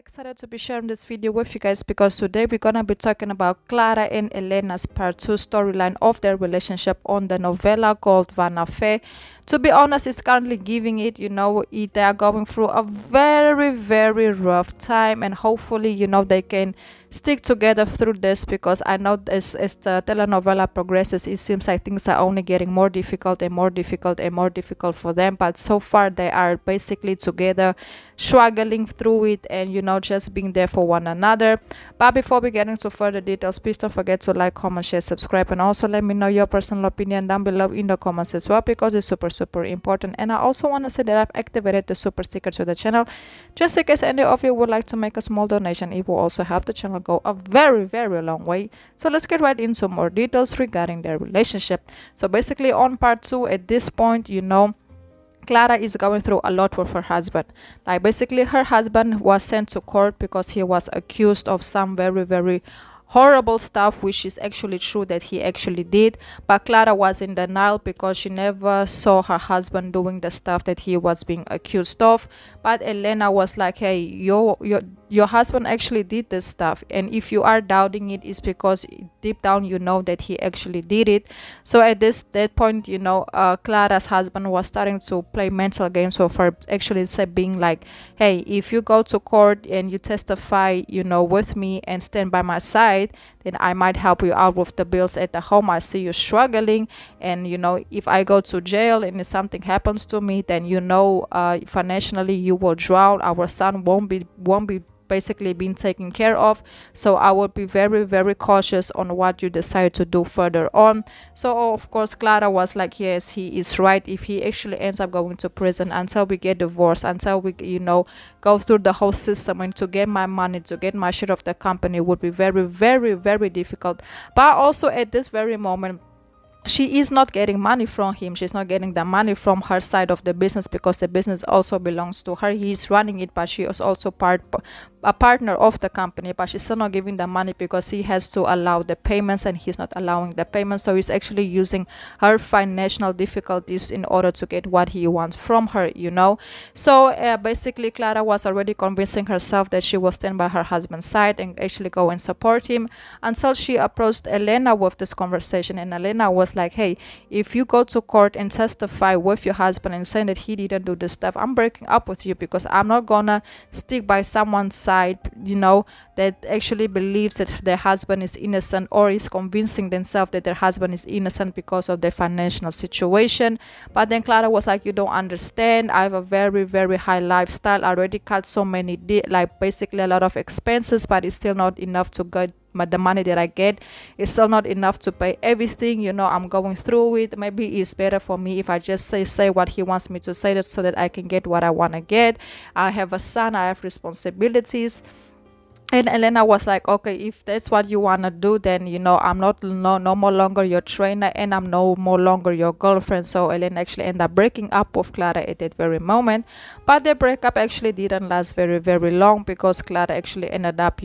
Excited to be sharing this video with you guys because today we're gonna be talking about Clara and Elena's part 2 storyline of their relationship on the novella called Vanna Fe. To be honest, it's currently giving it, they are going through a very rough time, and hopefully, they can stick together through this, because I know as the telenovela progresses, it seems like things are only getting more difficult and more difficult and more difficult for them. But so far, they are basically together, struggling through it, and just being there for one another. But before we get into further details, please don't forget to like, comment, share, subscribe, and also let me know your personal opinion down below in the comments as well, because it's super important. And I also want to say that I've activated the super sticker to the channel, just in case any of you would like to make a small donation. It will also help the channel go a very long way. So let's get right into more details regarding their relationship. So basically on part 2, at this point, Clara is going through a lot with her husband. Like, basically, her husband was sent to court because he was accused of some very horrible stuff, which is actually true that he actually did. But Clara was in denial because she never saw her husband doing the stuff that he was being accused of. But Elena was like, hey, your husband actually did this stuff, and if you are doubting it, it's because deep down you know that he actually did it. So at that point, Clara's husband was starting to play mental games with her, actually being like, hey, if you go to court and you testify with me and stand by my side, then I might help you out with the bills at the home. I see you struggling, and if I go to jail and if something happens to me, then financially you will drown. Our son won't be basically being taken care of. So I would be very cautious on what you decide to do further on. So of course Clara was like, yes, he is right. If he actually ends up going to prison, until we get divorced, until we go through the whole system, and to get my money, to get my share of the company, would be very difficult. But also at this very moment, she is not getting money from him. She's not getting the money from her side of the business, because the business also belongs to her. He's running it, but she is also a partner of the company, but she's still not giving the money because he has to allow the payments, and he's not allowing the payments. So he's actually using her financial difficulties in order to get what he wants from her. So basically Clara was already convincing herself that she will stand by her husband's side and actually go and support him, until she approached Elena with this conversation. And Elena was like, hey, if you go to court and testify with your husband and saying that he didn't do this stuff, I'm breaking up with you, because I'm not gonna stick by someone's side that actually believes that their husband is innocent, or is convincing themselves that their husband is innocent because of their financial situation. But then Clara was like, you don't understand. I have a very high lifestyle. I already cut so many basically a lot of expenses, but it's still not enough to get the money that I get. Is still not enough to pay everything. I'm going through it. Maybe it's better for me if I just say what he wants me to say, so that I can get what I want to get. I have a son. I have responsibilities. And Elena was like, okay, if that's what you want to do, then I'm no more longer your trainer, and I'm no more longer your girlfriend. So Elena actually ended up breaking up with Clara at that very moment. But the breakup actually didn't last very long, because Clara actually ended up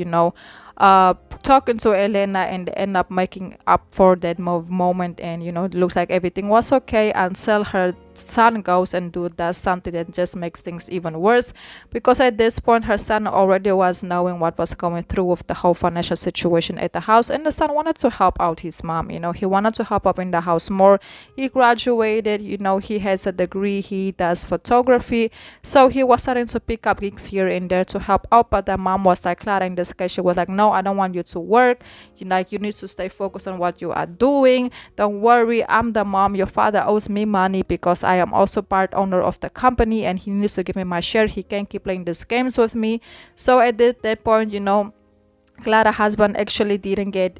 talking to Elena, and end up making up for that moment. And it looks like everything was okay, until her son goes and does something that just makes things even worse, because at this point her son already was knowing what was going through with the whole financial situation at the house, and the son wanted to help out his mom. He wanted to help up in the house more. He graduated, he has a degree, he does photography, so he was starting to pick up gigs here and there to help out. But the mom was like, Clara, in this case, she was like, no, I don't want you to work. You need to stay focused on what you are doing. Don't worry, I'm the mom. Your father owes me money because I am also part owner of the company, and he needs to give me my share. He can't keep playing these games with me. So at that point, Clara's husband actually didn't get,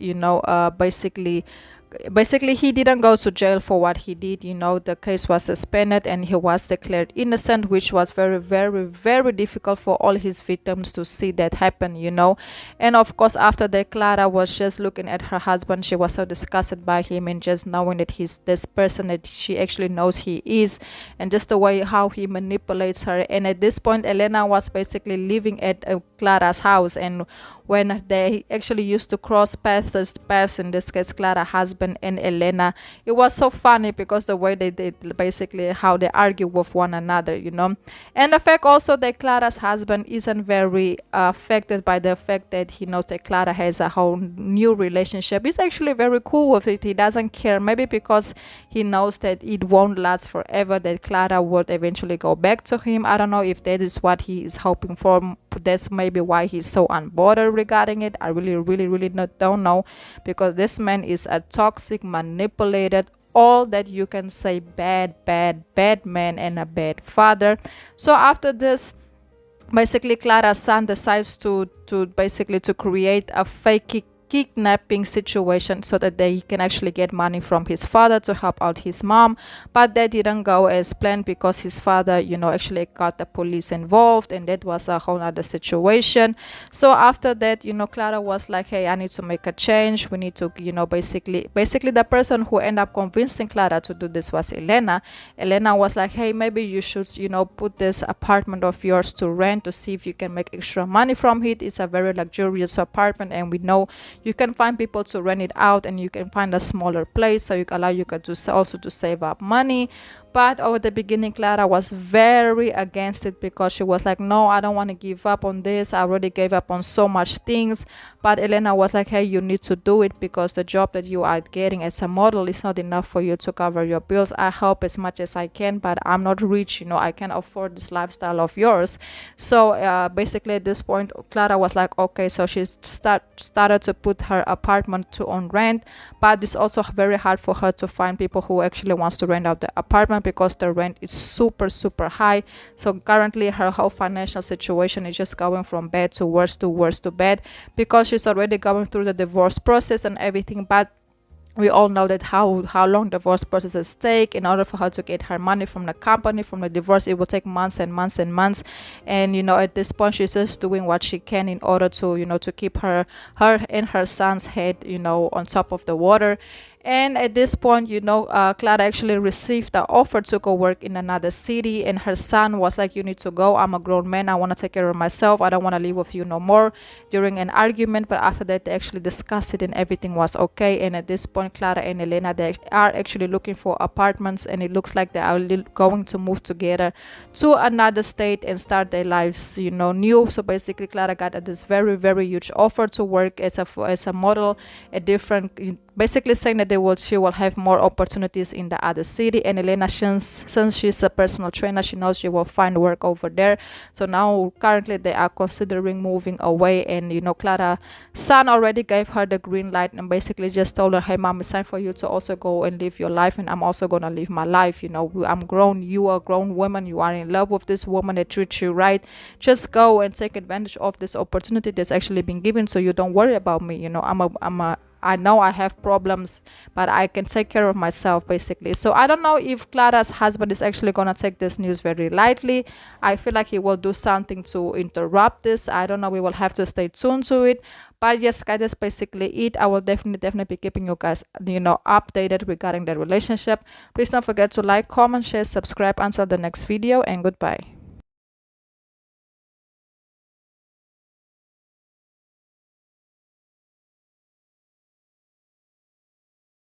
basically he didn't go to jail for what he did. The case was suspended, and he was declared innocent, which was very difficult for all his victims to see that happen. And of course, after that, Clara was just looking at her husband. She was so disgusted by him, and just knowing that he's this person that she actually knows he is, and just the way how he manipulates her. And at this point, Elena was basically living at Clara's house, and when they actually used to cross paths, in this case Clara's husband husband and Elena. It was so funny because the way they did, basically how they argue with one another, and the fact also that Clara's husband isn't very affected by the fact that he knows that Clara has a whole new relationship. He's actually very cool with it. He doesn't care, maybe because he knows that it won't last forever, that Clara would eventually go back to him. I don't know if that is what he is hoping for. That's maybe why he's so unbothered regarding it. I really don't know, because this man is a toxic, manipulated, all that you can say, bad man and a bad father. So after this, basically Clara's son decides to basically to create a fake kidnapping situation so that they can actually get money from his father to help out his mom. But that didn't go as planned, because his father actually got the police involved, and that was a whole other situation. So after that, Clara was like, hey, I need to make a change. We need to, basically the person who ended up convincing Clara to do this was Elena. Elena was like, hey, maybe you should put this apartment of yours to rent to see if you can make extra money from it. It's a very luxurious apartment, and we know you can find people to rent it out, and you can find a smaller place, so you allow you to also to save up money. But over the beginning, Clara was very against it, because she was like, no, I don't want to give up on this. I already gave up on so much things. But Elena was like, hey, you need to do it, because the job that you are getting as a model is not enough for you to cover your bills. I help as much as I can, but I'm not rich, I can't afford this lifestyle of yours. So basically at this point, Clara was like, okay. So she started to put her apartment to on rent, but it's also very hard for her to find people who actually wants to rent out the apartment, because the rent is super high. So currently her whole financial situation is just going from bad to worse to bad, because she's already going through the divorce process and everything. But we all know that how long divorce processes take. In order for her to get her money from the company, from the divorce, it will take months and months and months. And at this point, she's just doing what she can in order to to keep her and her son's head on top of the water. And at this point, Clara actually received the offer to go work in another city, and her son was like, you need to go. I'm a grown man. I want to take care of myself. I don't want to live with you no more, during an argument. But after that, they actually discussed it, and everything was okay. And at this point, Clara and Elena, they are actually looking for apartments, and it looks like they are going to move together to another state and start their lives new. So basically, Clara got this very huge offer to work as a model, a different, basically saying that she will have more opportunities in the other city. And Elena, since she's a personal trainer, she knows she will find work over there. So now currently they are considering moving away, and Clara's son already gave her the green light, and basically just told her, hey mom, it's time for you to also go and live your life, and I'm also gonna live my life. I'm grown, you are a grown woman, you are in love with this woman that treats you right. Just go and take advantage of this opportunity that's actually been given, so you don't worry about me. I know I have problems, but I can take care of myself, basically. So I don't know if Clara's husband is actually going to take this news very lightly. I feel like he will do something to interrupt this. I don't know. We will have to stay tuned to it. But yes, guys, that's basically it. I will definitely be keeping you guys, updated regarding the relationship. Please don't forget to like, comment, share, subscribe. Until the next video, and goodbye.